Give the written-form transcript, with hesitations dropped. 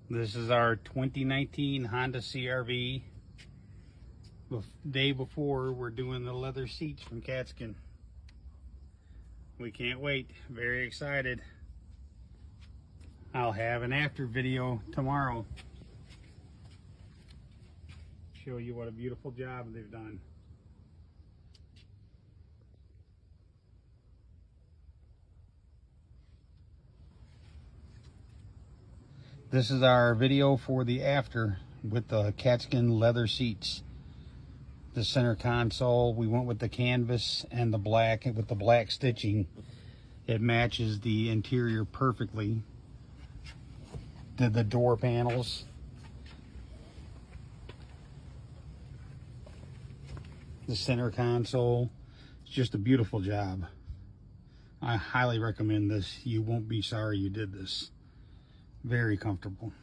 This is our 2019 Honda CR-V. Day before, we're doing the leather seats from Katzkin. We can't wait. Very excited. I'll have an after video tomorrow. Show you what a beautiful job they've done. This is our video for the after with the Katzkin leather seats. The center console, we went with the canvas and the black, with the black stitching. It matches the interior perfectly. Did the door panels. The center console. It's just a beautiful job. I highly recommend this. You won't be sorry you did this. Very comfortable.